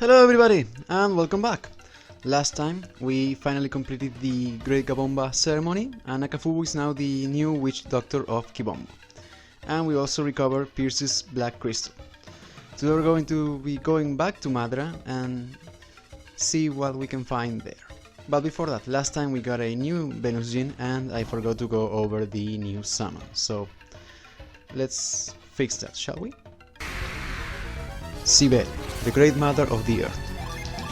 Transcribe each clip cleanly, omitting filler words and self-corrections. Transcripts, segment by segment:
Hello everybody and welcome back. Last time we finally completed the Great Kabomba ceremony and Akafubu is now the new witch doctor of Kibombo. And we also recovered Pierce's black crystal. Today we're going to be going back to Madra and see what we can find there. But before that, last time we got a new Venus Djinn and I forgot to go over the new summon. So let's fix that, shall we? Sibel, the Great Mother of the Earth.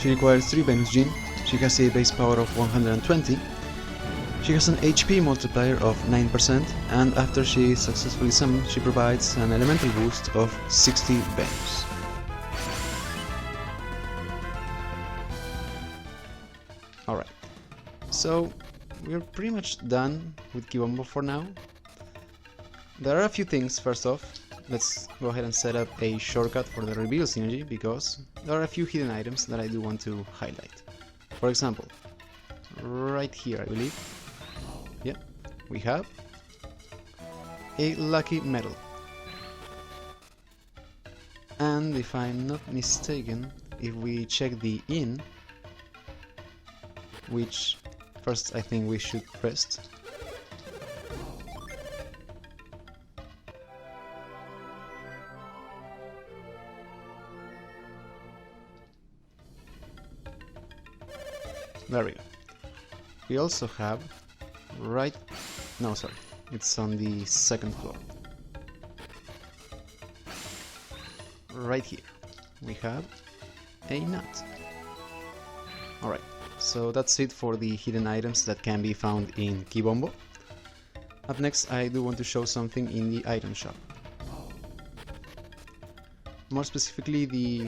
She requires 3 Venus Djinn, she has a base power of 120, she has an HP multiplier of 9%, and after she is successfully summoned, she provides an elemental boost of 60 Venus. Alright, so we're pretty much done with Kibombo for now. There are a few things. First off, let's go ahead and set up a shortcut for the reveal synergy because there are a few hidden items that I do want to highlight. For example, right here I believe, yeah, we have a lucky medal. And if I'm not mistaken, if we check the inn, which first I think we should rest. There we go. We also have it's on the second floor. Right here, we have a nut. Alright, so that's it for the hidden items that can be found in Kibombo. Up next, I do want to show something in the item shop. More specifically,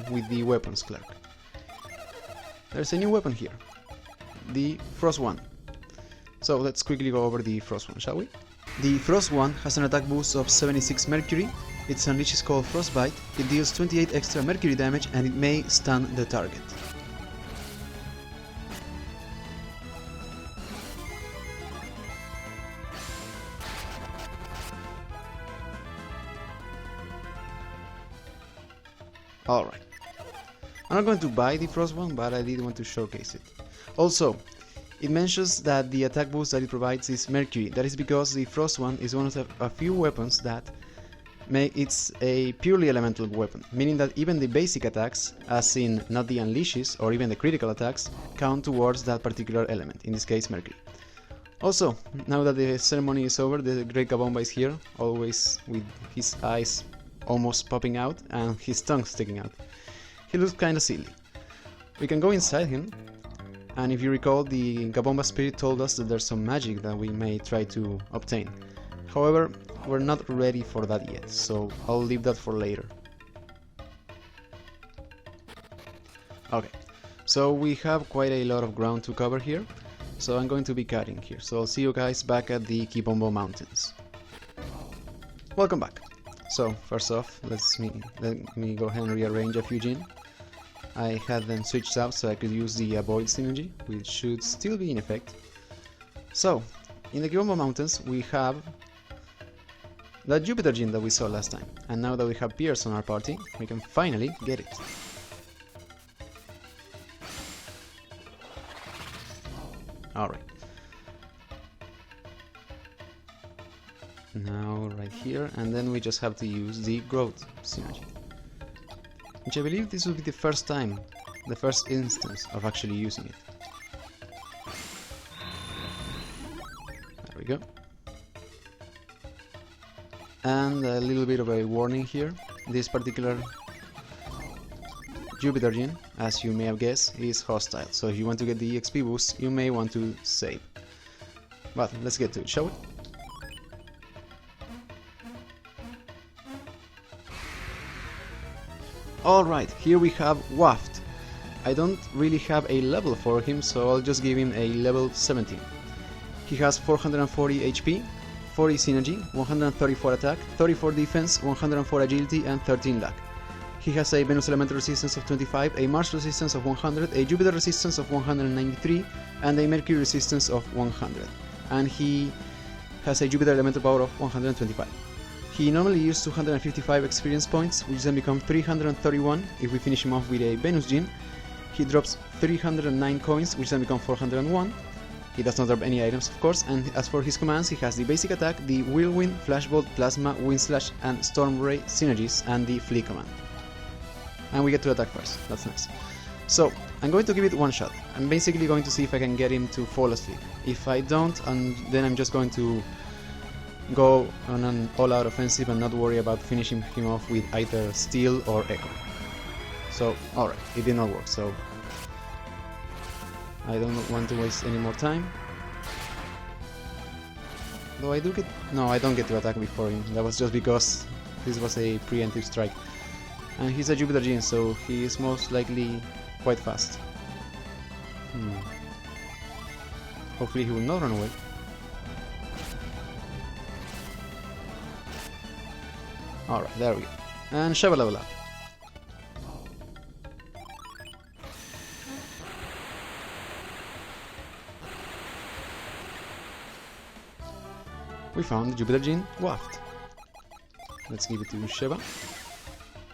with the weapons clerk. There's a new weapon here. The Frost one. So let's quickly go over the Frost one, shall we? The Frost one has an attack boost of 76 mercury, its unleash is called Frostbite, it deals 28 extra mercury damage and it may stun the target. Alright. I'm not going to buy the Frost one, but I did want to showcase it. Also, it mentions that the attack boost that it provides is Mercury. That is because the Frost one is one of a few weapons that it's a purely elemental weapon, meaning that even the basic attacks, as in not the unleashes or even the critical attacks, count towards that particular element, in this case Mercury. Also, now that the ceremony is over, the Great Kabomba is here, always with his eyes almost popping out and his tongue sticking out. He looks kinda silly. We can go inside him. And if you recall, the Kabomba spirit told us that there's some magic that we may try to obtain. However, we're not ready for that yet, so I'll leave that for later. Okay, so we have quite a lot of ground to cover here, so I'm going to be cutting here. So I'll see you guys back at the Kibombo Mountains. Welcome back. So first off, let me go ahead and rearrange a few Djinn. I had them switched out so I could use the avoid synergy, which should still be in effect. So, in the Kibombo Mountains we have that Jupiter Djinn that we saw last time, and now that we have Pierce on our party, we can finally get it. Alright. Now right here, and then we just have to use the growth synergy. Which I believe this will be the first time, the first instance of actually using it. There we go. And a little bit of a warning here. This particular Jupiter Djinn, as you may have guessed, is hostile. So if you want to get the XP boost, you may want to save. But let's get to it, shall we? Alright, here we have Waft. I don't really have a level for him, so I'll just give him a level 17. He has 440 HP, 40 synergy, 134 attack, 34 defense, 104 agility and 13 luck. He has a Venus elemental resistance of 25, a Mars resistance of 100, a Jupiter resistance of 193 and a Mercury resistance of 100. And he has a Jupiter elemental power of 125. He normally uses 255 experience points, which then become 331 if we finish him off with a Venus Djinn, he drops 309 coins, which then become 401. He does not drop any items, of course, and as for his commands, he has the basic attack, the Whirlwind, Flashbolt, Plasma, Wind Slash, and Storm Ray synergies, and the Flee command. And we get to attack first, that's nice. So, I'm going to give it one shot. I'm basically going to see if I can get him to fall asleep. If I don't, then I'm just going to go on an all-out offensive and not worry about finishing him off with either Steel or Echo. So, alright, it did not work, so I don't want to waste any more time. Though I do get... no, I don't get to attack before him. That was just because this was a preemptive strike. And he's a Jupiter Gene, so he is most likely quite fast. Hopefully he will not run away. Alright, there we go. And Sheva level up. We found the Jupiter Gene Waft. Let's give it to Sheva.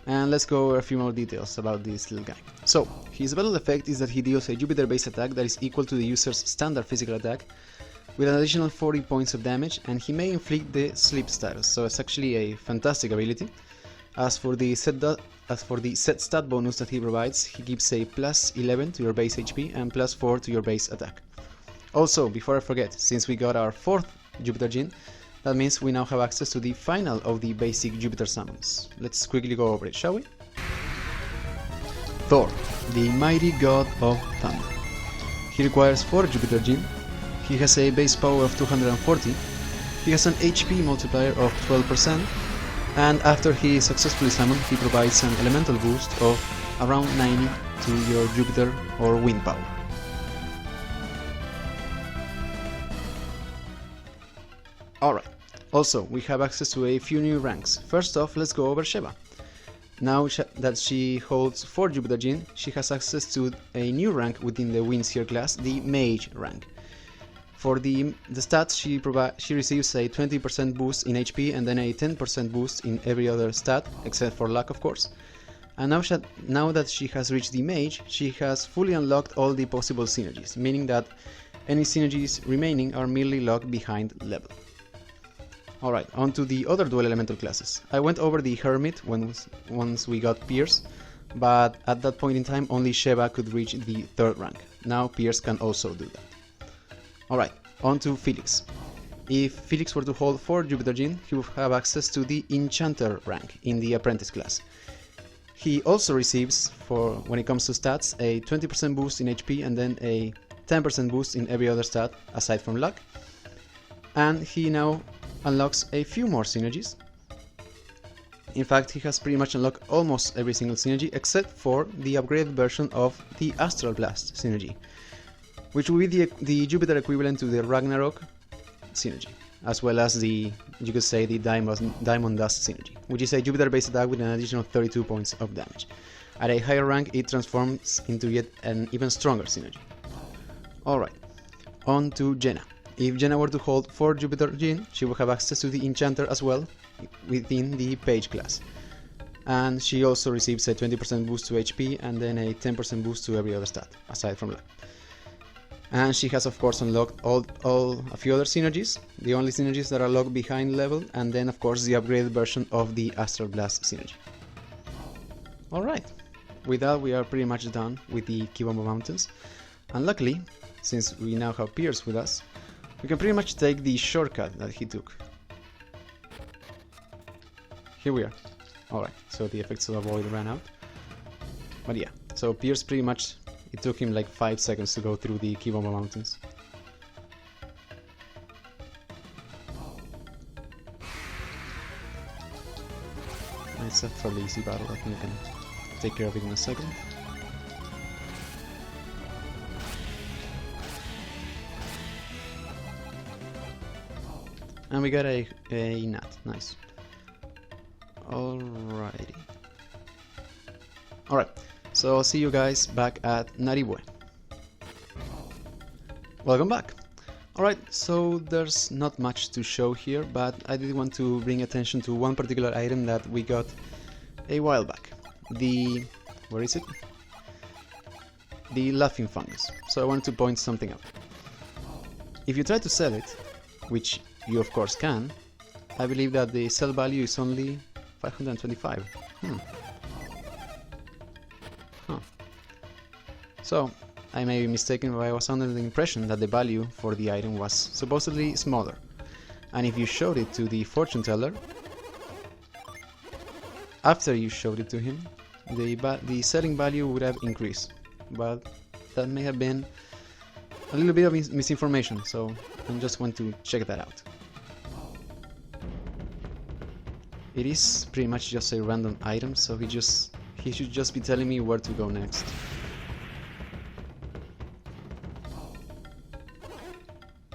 And let's go over a few more details about this little guy. So, his battle effect is that he deals a Jupiter base attack that is equal to the user's standard physical attack with an additional 40 points of damage, and he may inflict the sleep status, so it's actually a fantastic ability. As for the set stat bonus that he provides, he gives a plus 11 to your base HP and plus 4 to your base attack. Also, before I forget, since we got our 4th Jupiter Gene, that means we now have access to the final of the basic Jupiter summons. Let's quickly go over it, shall we? Thor, the mighty god of thunder. He requires 4 Jupiter Gene, he has a base power of 240, he has an HP multiplier of 12%, and after he is successfully summoned, he provides an elemental boost of around 90 to your Jupiter or wind power. Alright, also we have access to a few new ranks. First off, let's go over Sheva. Now that she holds 4 Jupiter Gene, she has access to a new rank within the Windseer class, the Mage rank. For the stats, she receives a 20% boost in HP and then a 10% boost in every other stat, except for luck of course. And now that she has reached the Mage, she has fully unlocked all the possible synergies, meaning that any synergies remaining are merely locked behind level. Alright, on to the other dual elemental classes. I went over the Hermit once we got Pierce, but at that point in time only Sheva could reach the 3rd rank. Now Pierce can also do that. Alright, on to Felix. If Felix were to hold 4 Jupiter Gene, he would have access to the Enchanter rank in the Apprentice class. He also receives, for when it comes to stats, a 20% boost in HP and then a 10% boost in every other stat aside from luck. And he now unlocks a few more synergies. In fact, he has pretty much unlocked almost every single synergy except for the upgraded version of the Astral Blast synergy, which will be the Jupiter equivalent to the Ragnarok synergy, as well as the, you could say, the Diamond Dust synergy, which is a Jupiter based attack with an additional 32 points of damage. At a higher rank, it transforms into yet an even stronger synergy. Alright, on to Jenna. If Jenna were to hold 4 Jupiter Gene, she would have access to the Enchanter as well within the Page class. And she also receives a 20% boost to HP and then a 10% boost to every other stat, aside from luck. And she has of course unlocked a few other synergies, the only synergies that are locked behind level, and then of course the upgraded version of the Astral Blast synergy. Alright, with that we are pretty much done with the Kibombo Mountains, and luckily, since we now have Pierce with us, we can pretty much take the shortcut that he took. Here we are. Alright, so the effects of the void ran out. But yeah, so Pierce pretty much, it took him like 5 seconds to go through the Kibombo Mountains. It's a fairly easy battle, I think I can take care of it in a second. And we got a nut, nice. Alrighty. Alright, so I'll see you guys back at Naribue. Welcome back. Alright, so there's not much to show here, but I did want to bring attention to one particular item that we got a while back. Where is it? the laughing fungus, so I wanted to point something out. If you try to sell it, which you of course can, I believe that the sell value is only 525. Huh. So, I may be mistaken, but I was under the impression that the value for the item was supposedly smaller. And if you showed it to the fortune teller, after you showed it to him, the selling value would have increased. But that may have been a little bit of misinformation, so I just want to check that out. It is pretty much just a random item, so he should just be telling me where to go next.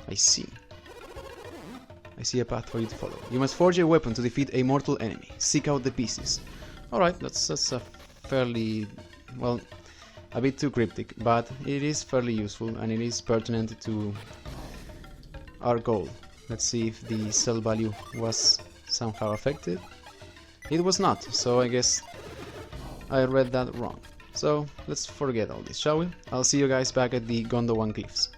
I see a path for you to follow. You must forge a weapon to defeat a mortal enemy. Seek out the pieces. Alright, that's a fairly, well, a bit too cryptic, but it is fairly useful and it is pertinent to our goal. Let's see if the sell value was somehow affected. It was not, so I guess I read that wrong. So let's forget all this, shall we? I'll see you guys back at the Gondowan Cliffs.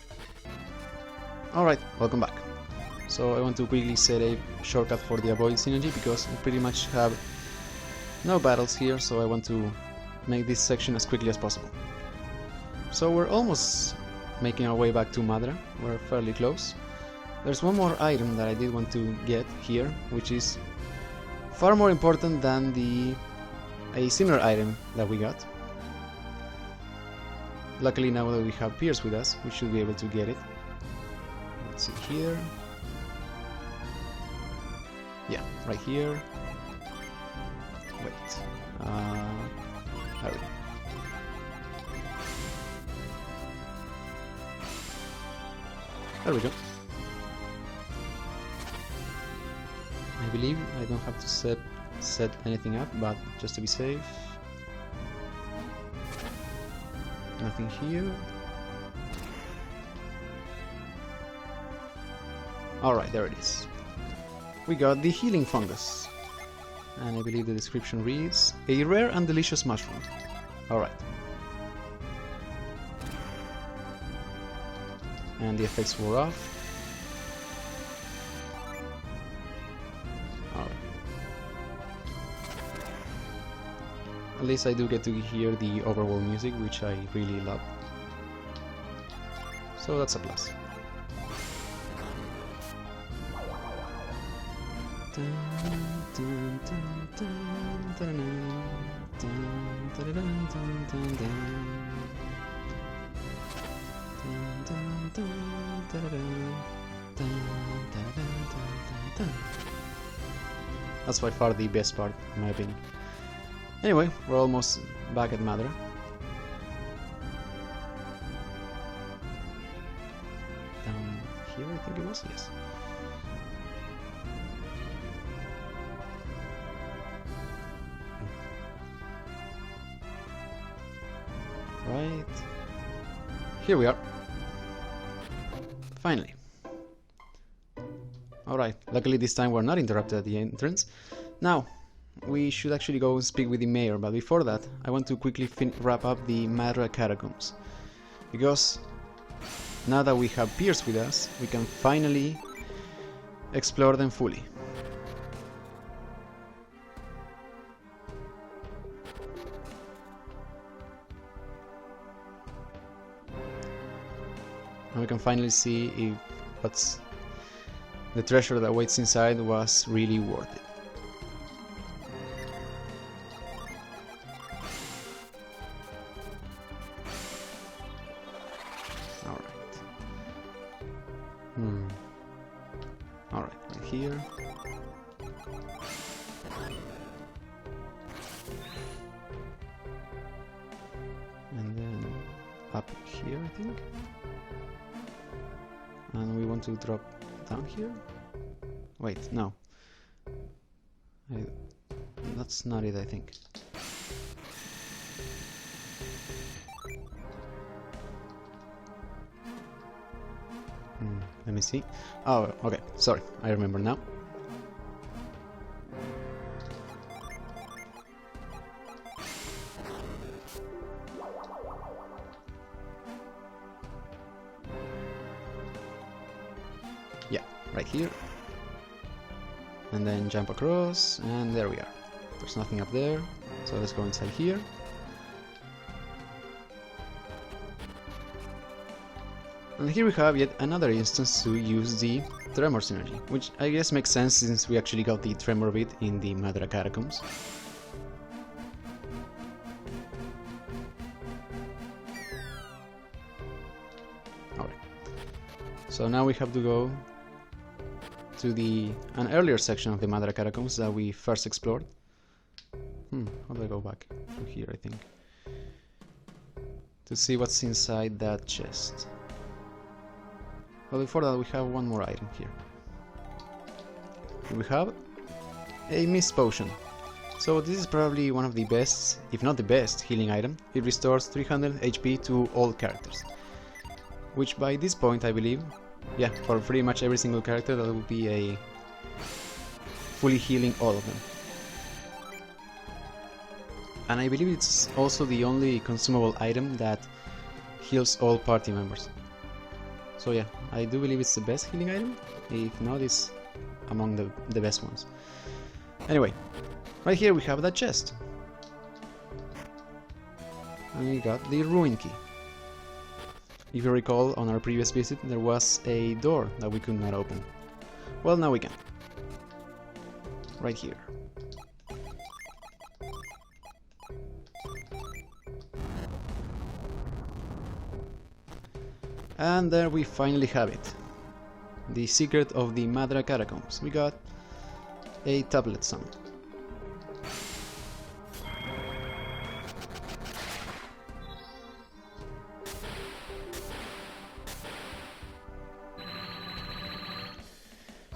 Alright, welcome back. So I want to quickly set a shortcut for the avoid synergy because we pretty much have no battles here, so I want to make this section as quickly as possible. So we're almost making our way back to Madra. We're fairly close. There's one more item that I did want to get here, which is far more important than a similar item that we got. Luckily now that we have Pierce with us, we should be able to get it. Let's see here. Yeah, right here. Wait. There we go. There we go. I believe I don't have to set anything up, but just to be safe. Nothing here. Alright, there it is. We got the healing fungus. And I believe the description reads, a rare and delicious mushroom. Alright. And the effects wore off. Alright. At least I do get to hear the overworld music, which I really love. So that's a plus. That's by far the best part, in my opinion. Anyway, we're almost back at Madra. Down here, I think it was, yes. Right. Here we are. Finally. Alright, luckily this time we're not interrupted at the entrance. Now, we should actually go speak with the mayor, but before that, I want to quickly wrap up the Madra catacombs. Because now that we have Pierce with us, we can finally explore them fully. And we can finally see if what's the treasure that waits inside was really worth it. Alright. Alright, right here. And then up here, I think. And we want to drop down here? Wait, no. That's not it, I think. Let me see. Oh, okay, sorry, I remember now. right here. And then jump across, and there we are. There's nothing up there, so let's go inside here. And here we have yet another instance to use the Tremor synergy, which I guess makes sense since we actually got the Tremor bit in the Madra Catacombs. Alright, so now we have to go to an earlier section of the Madra Catacombs that we first explored. How do I go back? Through here, I think. To see what's inside that chest. But before that, we have one more item here. We have a Mist Potion. So this is probably one of the best, if not the best, healing item. It restores 300 HP to all characters. Which by this point, I believe, yeah, for pretty much every single character, that would be a fully healing all of them. And I believe it's also the only consumable item that heals all party members. So yeah, I do believe it's the best healing item, if not it's among the best ones. Anyway, right here we have that chest. And we got the Ruin Key. If you recall, on our previous visit there was a door that we could not open. Well, now we can. Right here. And there we finally have it. The secret of the Madra Catacombs. We got a tablet summon.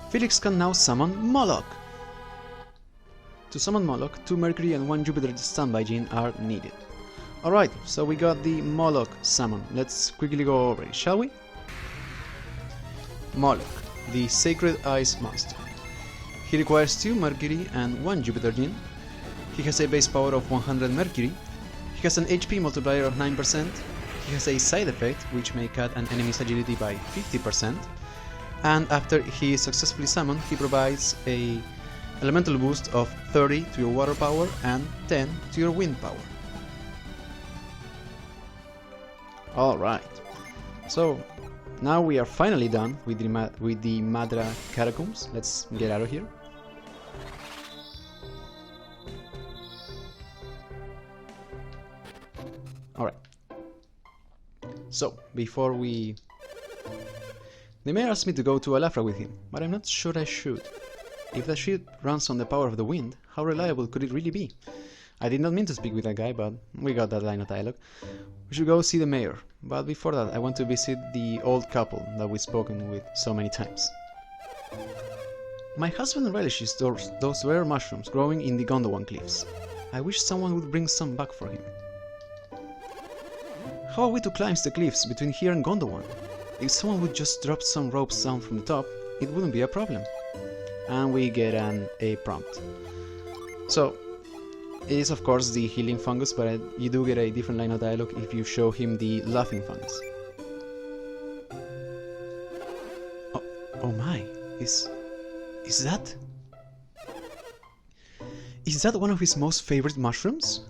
Felix can now summon Moloch. To summon Moloch, 2 Mercury and 1 Jupiter standby gene are needed. Alright, so we got the Moloch summon. Let's quickly go over it, shall we? Moloch, the Sacred Ice Monster. He requires 2 Mercury and 1 Jupiter gene. He has a base power of 100 Mercury. He has an HP multiplier of 9%. He has a side effect which may cut an enemy's agility by 50%. And after he is successfully summoned, he provides a elemental boost of 30 to your water power and 10 to your wind power. Alright, so now we are finally done with the Madra Catacombs. Let's get out of here. Alright, so before they may ask me to go to Alafra with him, but I'm not sure I should. If the ship runs on the power of the wind, how reliable could it really be? I did not mean to speak with that guy, but we got that line of dialogue. We should go see the mayor, but before that I want to visit the old couple that we've spoken with so many times. My husband relishes those rare mushrooms growing in the Gondowan cliffs. I wish someone would bring some back for him. How are we to climb the cliffs between here and Gondowan? If someone would just drop some ropes down from the top, it wouldn't be a problem. And we get a prompt. So, it is of course the healing fungus, but you do get a different line of dialogue if you show him the laughing fungus. Oh my, is that one of his most favorite mushrooms?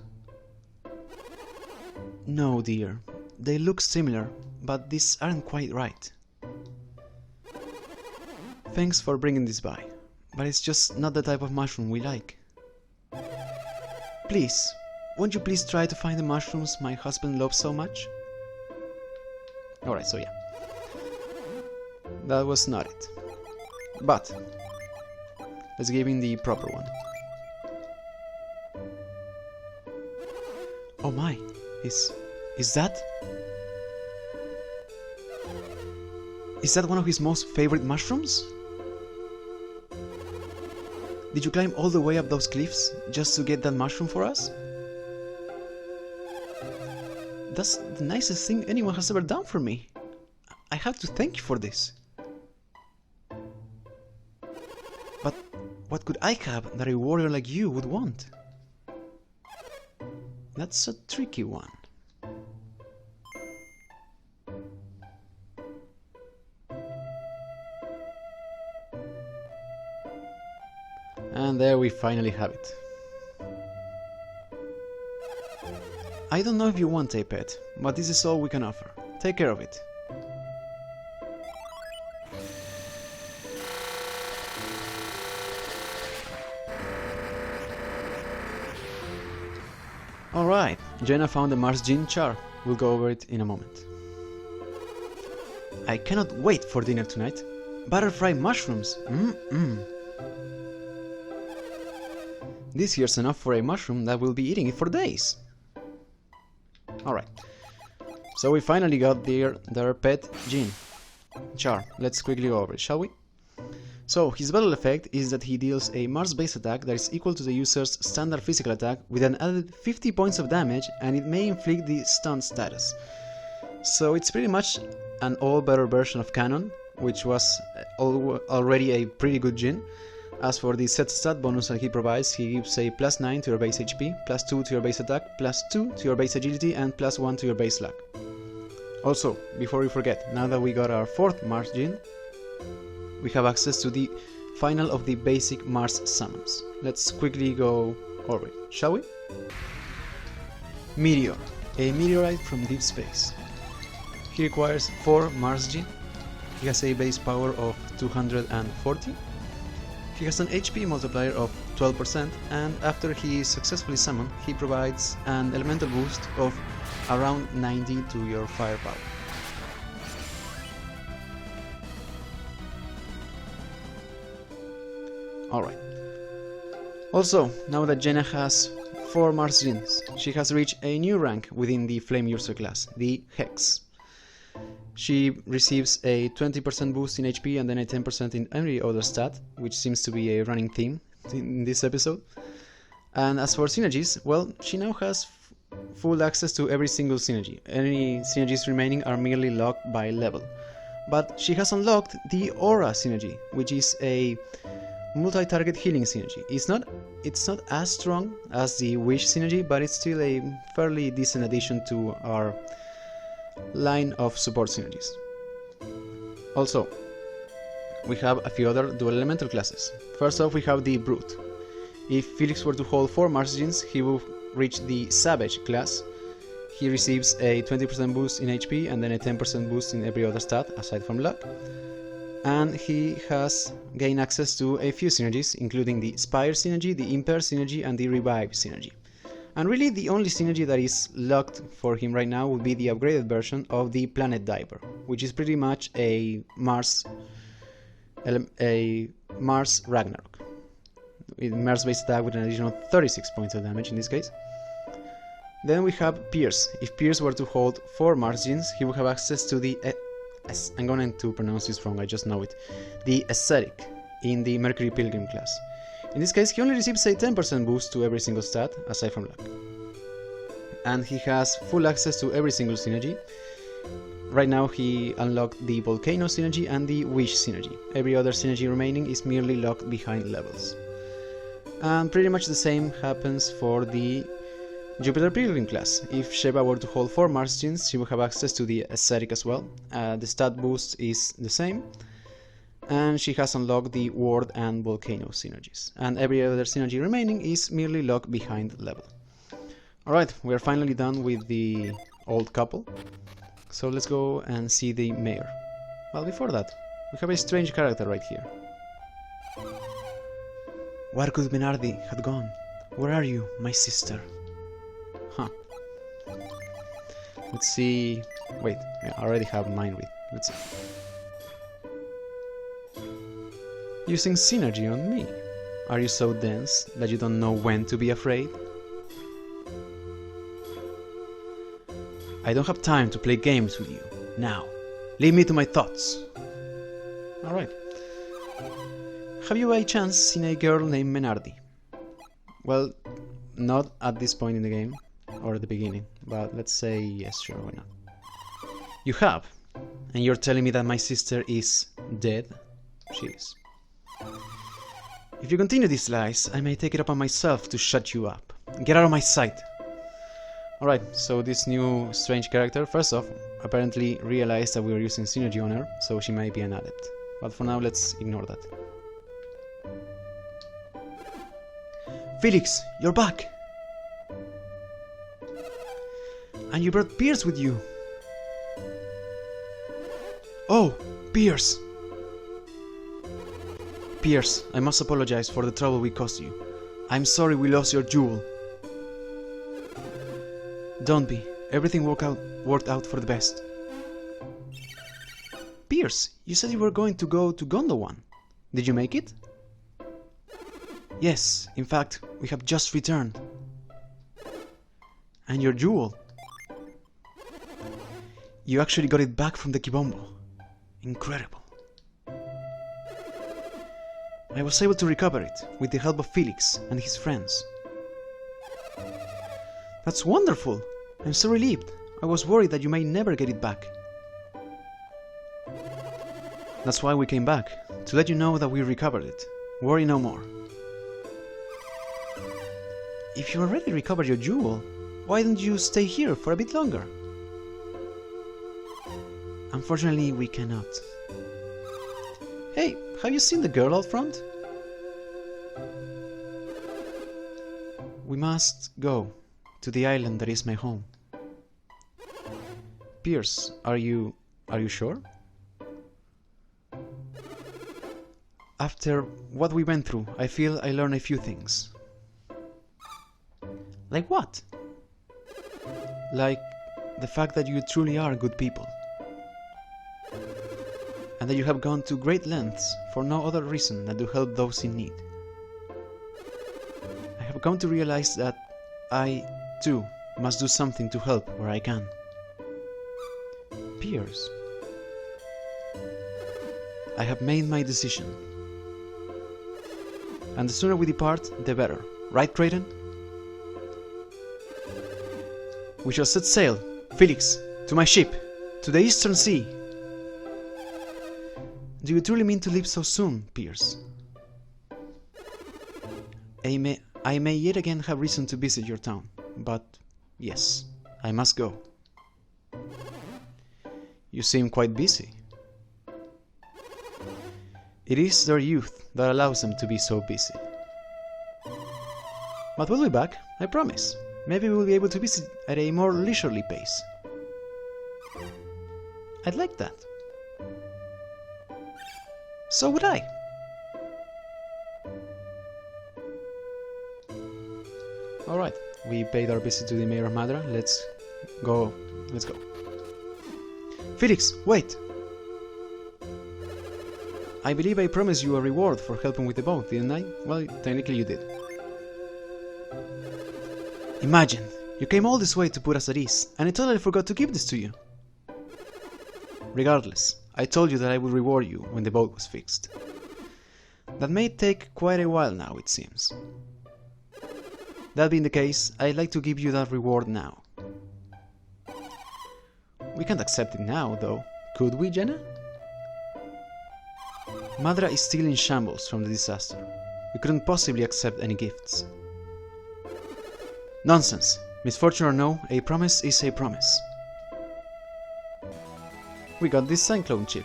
No dear, they look similar, but these aren't quite right. Thanks for bringing this by, but it's just not the type of mushroom we like. Please, won't you please try to find the mushrooms my husband loves so much? Alright, so yeah. That was not it. But, let's give him the proper one. Oh my, is that? Is that one of his most favorite mushrooms? Did you climb all the way up those cliffs just to get that mushroom for us? That's the nicest thing anyone has ever done for me. I have to thank you for this. But what could I have that a warrior like you would want? That's a tricky one. And there we finally have it. I don't know if you want a pet, but this is all we can offer. Take care of it. Alright, Jenna found the Mars Gene Char. We'll go over it in a moment. I cannot wait for dinner tonight. Butterfly mushrooms! This here's enough for a mushroom that we'll be eating it for days. Alright. So we finally got their pet Gene Char. Let's quickly go over it, shall we? So, his battle effect is that he deals a Mars-based attack that is equal to the user's standard physical attack with an added 50 points of damage, and it may inflict the stun status. So it's pretty much an all-better version of Canon, which was already a pretty good Jin. As for the set stat bonus that he provides, he gives a +9 to your base HP, +2 to your base attack, +2 to your base agility, and +1 to your base luck. Also, before we forget, now that we got our 4th Mars Jin, we have access to the final of the basic Mars summons. Let's quickly go over it, shall we? Meteor, a meteorite from deep space. He requires 4 Mars Gene. He has a base power of 240. He has an HP multiplier of 12%, and after he is successfully summoned, he provides an elemental boost of around 90 to your firepower. Alright. Also, now that Jenna has 4 Mars Genes, she has reached a new rank within the Flame User class, the Hex. She receives a 20% boost in HP and then a 10% in every other stat, which seems to be a running theme in this episode. And as for synergies, well, she now has full access to every single synergy. Any synergies remaining are merely locked by level. But she has unlocked the Aura synergy, which is a multi-target healing synergy. It's not as strong as the Wish synergy, but it's still a fairly decent addition to our line of support synergies. Also, we have a few other dual elemental classes. First off, we have the Brute. If Felix were to hold 4 Mars Genes, he will reach the Savage class. He receives a 20% boost in HP and then a 10% boost in every other stat aside from luck. And he has gained access to a few synergies, including the Spire synergy, the Impair synergy, and the Revive synergy. And really the only synergy that is locked for him right now would be the upgraded version of the Planet Diver, which is pretty much a Mars Ragnarok. With Mars-based attack with an additional 36 points of damage in this case. Then we have Pierce. If Pierce were to hold 4 Mars Genes, he would have access to the I'm going to pronounce this wrong, I just know it. The Aesthetic in the Mercury Pilgrim class. In this case, he only receives a 10% boost to every single stat, aside from luck. And he has full access to every single synergy. Right now he unlocked the Volcano synergy and the Wish synergy. Every other synergy remaining is merely locked behind levels. And pretty much the same happens for the Jupiter Pilgrim class. If Sheba were to hold 4 Mars Genes, she would have access to the Aesthetic as well. The stat boost is the same. And she has unlocked the Ward and Volcano synergies. And every other synergy remaining is merely locked behind level. Alright, we are finally done with the old couple. So let's go and see the mayor. Well, before that, we have a strange character right here. Where could Menardi have gone? Where are you, my sister? Huh. Let's see... Wait, I already have mine read. Let's see. Using synergy on me. Are you so dense that you don't know when to be afraid? I don't have time to play games with you. Now, leave me to my thoughts. Alright. Have you by chance seen a girl named Menardi? Well, not at this point in the game, or at the beginning, but let's say yes, sure, why not? You have, and you're telling me that my sister is dead? She is. If you continue these lies, I may take it upon myself to shut you up. Get out of my sight! Alright, so this new strange character, first off, apparently realized that we were using synergy on her, so she might be an adept. But for now, let's ignore that. Felix, you're back! And you brought Pierce with you! Oh, Pierce! Pierce, I must apologize for the trouble we caused you. I'm sorry we lost your jewel. Don't be. Everything worked out for the best. Pierce, you said you were going to go to Gondowan. Did you make it? Yes, in fact, we have just returned. And your jewel? You actually got it back from the Kibombo. Incredible. I was able to recover it with the help of Felix and his friends. That's wonderful! I'm so relieved. I was worried that you may never get it back. That's why we came back, to let you know that we recovered it. Worry no more. If you already recovered your jewel, why don't you stay here for a bit longer? Unfortunately, we cannot. Hey, have you seen the girl out front? We must go to the island that is my home. Pierce, are you sure? After what we went through, I feel I learned a few things. Like what? Like the fact that you truly are good people. And that you have gone to great lengths for no other reason than to help those in need. I have come to realize that I, too, must do something to help where I can. Pierce, I have made my decision. And the sooner we depart, the better. Right, Creighton? We shall set sail, Felix, to my ship, to the Eastern Sea. Do you truly mean to leave so soon, Pierce? I may yet again have reason to visit your town, but yes, I must go. You seem quite busy. It is their youth that allows them to be so busy. But we'll be back, I promise. Maybe we'll be able to visit at a more leisurely pace. I'd like that. So would I. Alright, we paid our visit to the Mayor of Madra. Let's go. Felix, wait! I believe I promised you a reward for helping with the boat, didn't I? Well, technically you did. Imagine, you came all this way to put us at ease, and I totally forgot to give this to you. Regardless, I told you that I would reward you when the boat was fixed. That may take quite a while now, it seems. That being the case, I'd like to give you that reward now. We can't accept it now, though, could we, Jenna? Madra is still in shambles from the disaster. We couldn't possibly accept any gifts. Nonsense. Misfortune or no, a promise is a promise. We got this cyclone chip.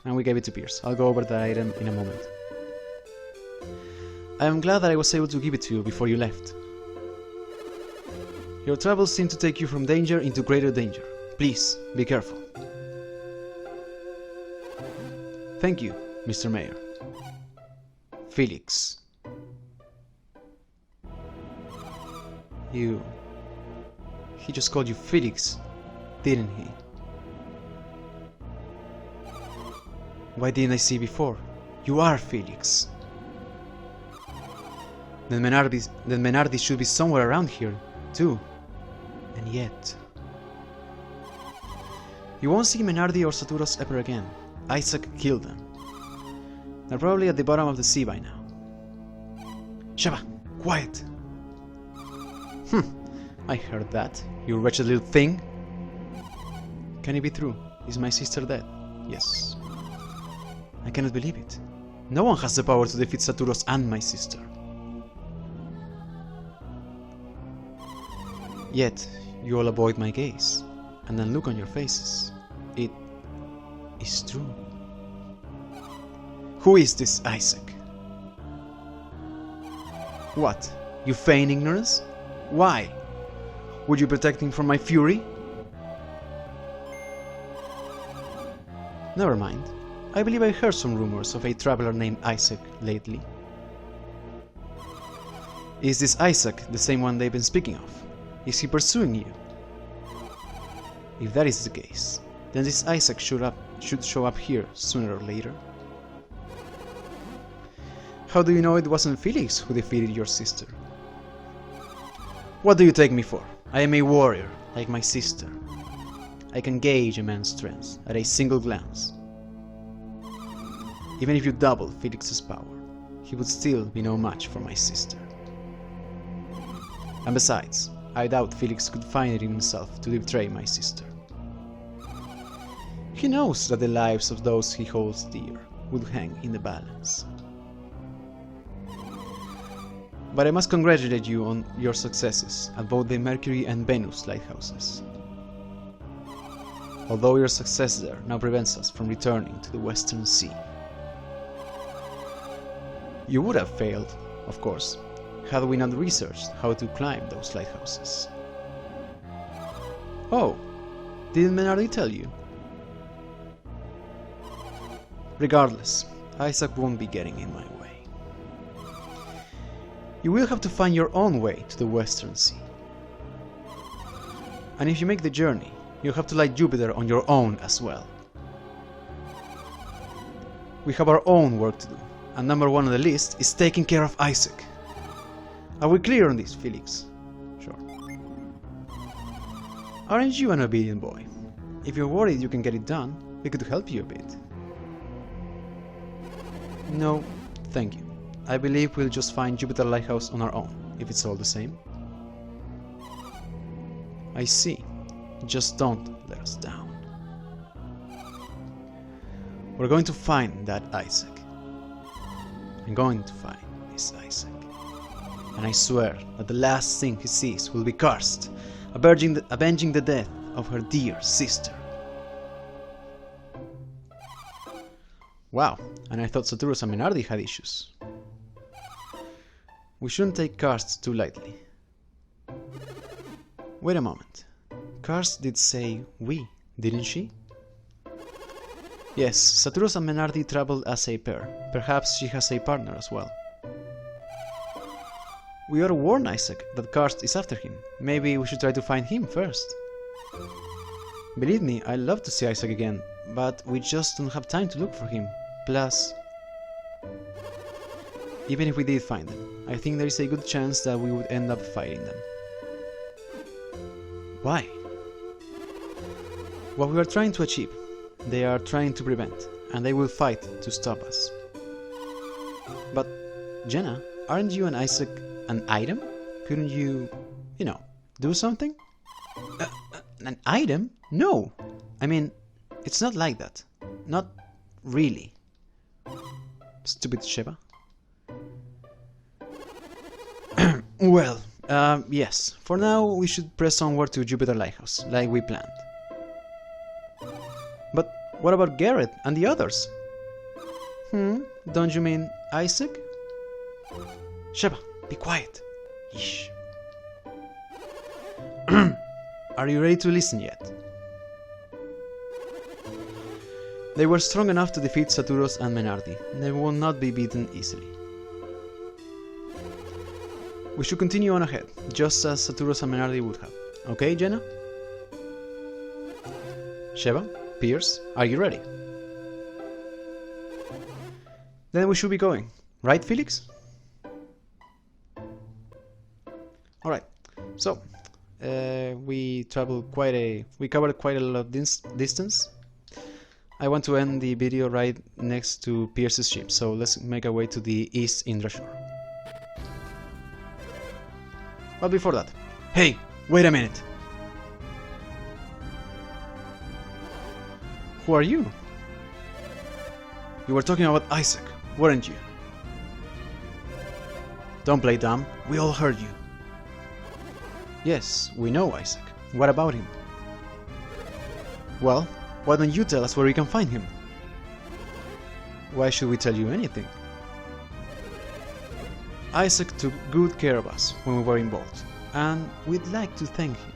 And we gave it to Pierce. I'll go over that item in a moment. I am glad that I was able to give it to you before you left. Your travels seem to take you from danger into greater danger. Please, be careful. Thank you, Mr. Mayor. Felix. He just called you Felix, didn't he? Why didn't I see before? You are Felix. Then Menardi should be somewhere around here, too. And yet... You won't see Menardi or Saturos ever again. Isaac killed them. They're probably at the bottom of the sea by now. Shaba, quiet! I heard that, you wretched little thing. Can it be true? Is my sister dead? Yes. I cannot believe it. No one has the power to defeat Saturos and my sister. Yet, you all avoid my gaze, and then look on your faces. It is true. Who is this Isaac? What? You feign ignorance? Why? Would you protect him from my fury? Never mind. I believe I heard some rumors of a traveler named Isaac lately. Is this Isaac the same one they've been speaking of? Is he pursuing you? If that is the case, then this Isaac should show up here sooner or later. How do you know it wasn't Felix who defeated your sister? What do you take me for? I am a warrior, like my sister. I can gauge a man's strength at a single glance. Even if you double Felix's power, he would still be no match for my sister. And besides, I doubt Felix could find it in himself to betray my sister. He knows that the lives of those he holds dear would hang in the balance. But I must congratulate you on your successes at both the Mercury and Venus lighthouses. Although your success there now prevents us from returning to the Western Sea. You would have failed, of course, had we not researched how to climb those lighthouses. Oh, didn't Menardi tell you? Regardless, Isaac won't be getting in my way. You will have to find your own way to the Western Sea. And if you make the journey, you'll have to light Jupiter on your own as well. We have our own work to do, and number one on the list is taking care of Isaac. Are we clear on this, Felix? Sure. Aren't you an obedient boy? If you're worried you can get it done, we could help you a bit. No, thank you. I believe we'll just find Jupiter Lighthouse on our own, if it's all the same. I see. Just don't let us down. We're going to find that Isaac. I'm going to find this Isaac. And I swear that the last thing he sees will be Karst, avenging the death of her dear sister. Wow, and I thought Saturus and Menardi had issues. We shouldn't take Karst too lightly. Wait a moment. Karst did say we, didn't she? Yes, Saturus and Menardi traveled as a pair. Perhaps she has a partner as well. We ought to warn Isaac that Karst is after him. Maybe we should try to find him first. Believe me, I'd love to see Isaac again, but we just don't have time to look for him. Plus, even if we did find them, I think there is a good chance that we would end up fighting them. Why? What we are trying to achieve, they are trying to prevent, and they will fight to stop us. But, Jenna, aren't you and Isaac an item? Couldn't you, do something? An item? No! I mean, it's not like that. Not really. Stupid Sheba. Well, yes. For now, we should press onward to Jupiter Lighthouse, like we planned. But what about Garrett and the others? Don't you mean Isaac? Sheba, be quiet. Yeesh. Are you ready to listen yet? They were strong enough to defeat Saturus and Menardi. They will not be beaten easily. We should continue on ahead, just as Saturus and Menardi would have. Okay, Jenna? Sheba, Pierce, are you ready? Then we should be going. Right, Felix? Alright, so we covered quite a lot of distance. I want to end the video right next to Pierce's ship, so let's make our way to the East Indra shore. But before that, hey, wait a minute! Who are you? You were talking about Isaac, weren't you? Don't play dumb, we all heard you. Yes, we know Isaac. What about him? Well, why don't you tell us where we can find him? Why should we tell you anything? Isaac took good care of us when we were involved, and we'd like to thank him.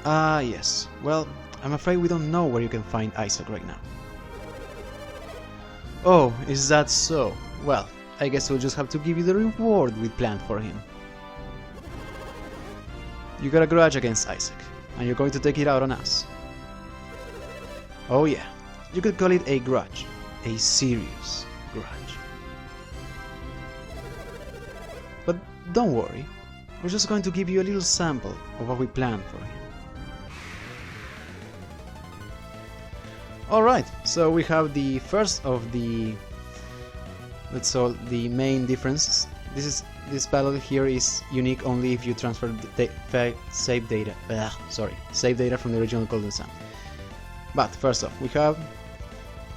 Ah, yes. Well, I'm afraid we don't know where you can find Isaac right now. Oh, is that so? Well, I guess we'll just have to give you the reward we planned for him. You got a grudge against Isaac, and you're going to take it out on us. Oh yeah, you could call it a grudge. A serious grudge. But don't worry, we're just going to give you a little sample of what we planned for him. Alright, so we have the first of the, let's call the main differences. This battle here is unique only if you transfer save data from the original Golden Sun. But first off, we have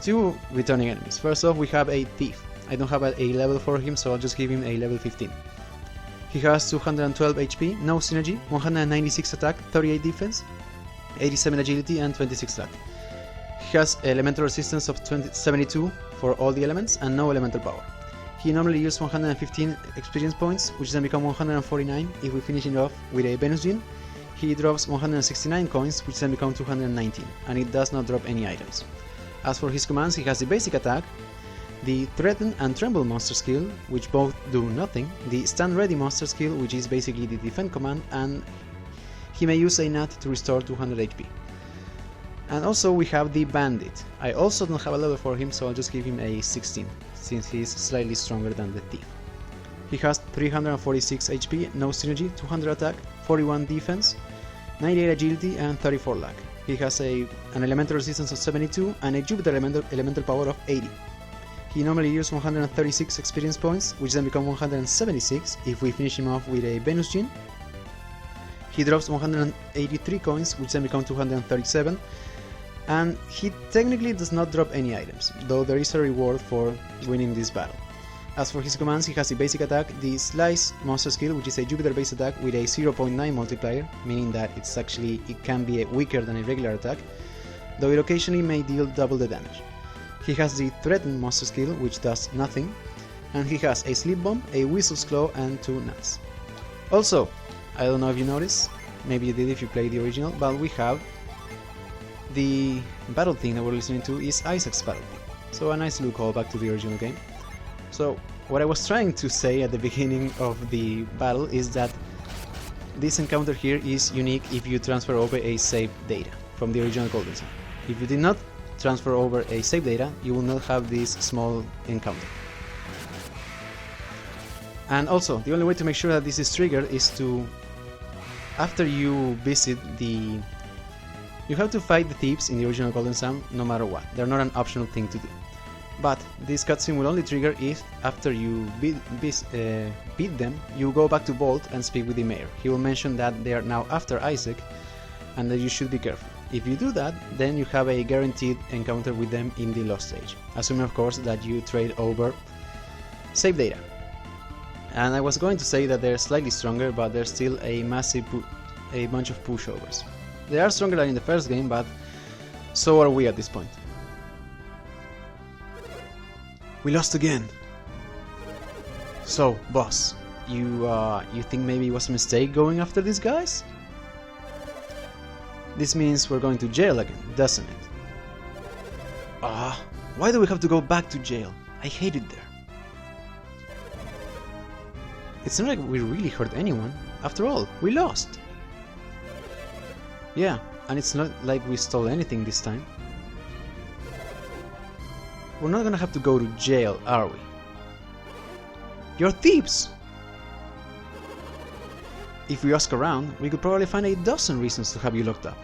two returning enemies. First off, we have a thief. I don't have a level for him, so I'll just give him a level 15. He has 212 HP, no synergy, 196 attack, 38 defense, 87 agility and 26 luck. He has elemental resistance of 72 for all the elements and no elemental power. He normally uses 115 experience points, which then become 149 if we finish it off with a Venus Gene. He drops 169 coins, which then become 219, and it does not drop any items. As for his commands, he has the basic attack, the Threaten and Tremble monster skill, which both do nothing, the Stand Ready monster skill, which is basically the defend command, and he may use a nut to restore 200 HP. And also we have the Bandit. I also don't have a level for him, so I'll just give him a 16, since he's slightly stronger than the Thief. He has 346 HP, no synergy, 200 attack, 41 defense, 98 agility and 34 luck. He has an elemental resistance of 72 and a Jupiter elemental power of 80. He normally uses 136 experience points, which then become 176 if we finish him off with a Venus Gene. He drops 183 coins, which then become 237, and he technically does not drop any items, though there is a reward for winning this battle. As for his commands, he has the basic attack, the Slice monster skill, which is a Jupiter based attack with a 0.9 multiplier, meaning that it can be weaker than a regular attack, though it occasionally may deal double the damage. He has the Threaten monster skill, which does nothing, and he has a Sleep Bomb, a Weasel's Claw and 2 nuts. Also, I don't know if you noticed, maybe you did if you played the original, but we have the battle theme that we're listening to is Isaac's battle theme, so a nice little callback to the original game. So what I was trying to say at the beginning of the battle is that this encounter here is unique if you transfer over a save data from the original Golden Sun. If you did not transfer over a save data, you will not have this small encounter. And also, the only way to make sure that this is triggered is to, after you visit the... You have to fight the thieves in the original Golden Sun no matter what, they're not an optional thing to do. But this cutscene will only trigger if, after you beat them, you go back to Vault and speak with the mayor. He will mention that they are now after Isaac and that you should be careful. If you do that, then you have a guaranteed encounter with them in the Lost Stage, assuming of course that you trade over save data. And I was going to say that they're slightly stronger, but they're still a bunch of pushovers. They are stronger than in the first game, but so are we at this point. We lost again. So, boss, you think maybe it was a mistake going after these guys? This means we're going to jail again, doesn't it? Why do we have to go back to jail? I hate it there. It's not like we really hurt anyone. After all, we lost. Yeah, and it's not like we stole anything this time. We're not gonna have to go to jail, are we? You're thieves! If we ask around, we could probably find a dozen reasons to have you locked up.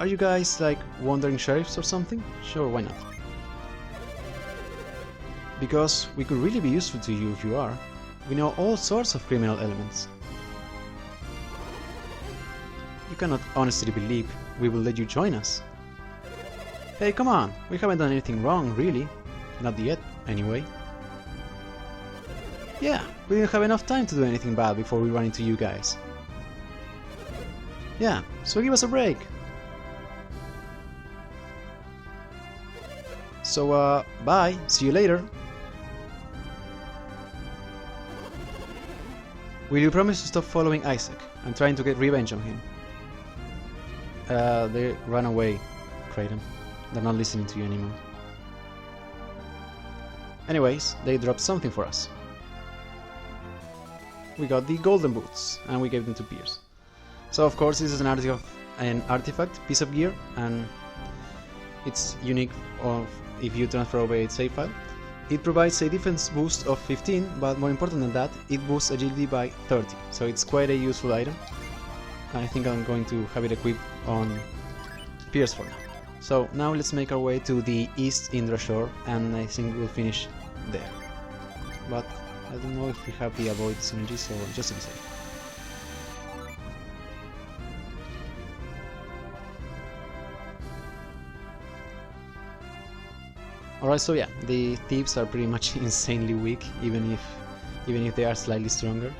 Are you guys like wandering sheriffs or something? Sure, why not? Because we could really be useful to you if you are. We know all sorts of criminal elements. You cannot honestly believe we will let you join us. Hey, come on, we haven't done anything wrong, really. Not yet, anyway. Yeah, we didn't have enough time to do anything bad before we run into you guys. Yeah, so give us a break. So bye, see you later. Will you promise to stop following Isaac? I'm trying to get revenge on him. They ran away, Kratom. They're not listening to you anymore. Anyways, they dropped something for us. We got the golden boots, and we gave them to Pierce. So of course this is an artifact piece of gear, and it's unique if you transfer over a save file. It provides a defense boost of 15, but more important than that, it boosts agility by 30, so it's quite a useful item. I think I'm going to have it equipped on Pierce for now. So now let's make our way to the East Indra Shore, and I think we'll finish there. But I don't know if we have the avoid synergy, so just to be safe. Alright, so yeah, the thieves are pretty much insanely weak, even if they are slightly stronger.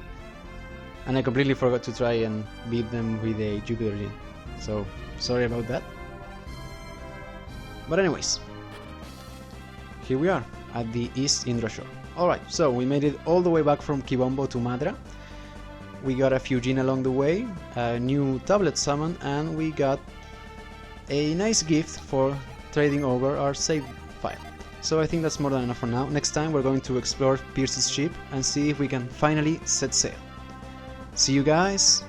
And I completely forgot to try and beat them with a Jupiter Gin, so sorry about that. But anyways, here we are at the East Indra Shore. Alright, so we made it all the way back from Kibombo to Madra. We got a few Jin along the way, a new tablet summon, and we got a nice gift for trading over our save file. So I think that's more than enough for now. Next time we're going to explore Pierce's ship and see if we can finally set sail. See you guys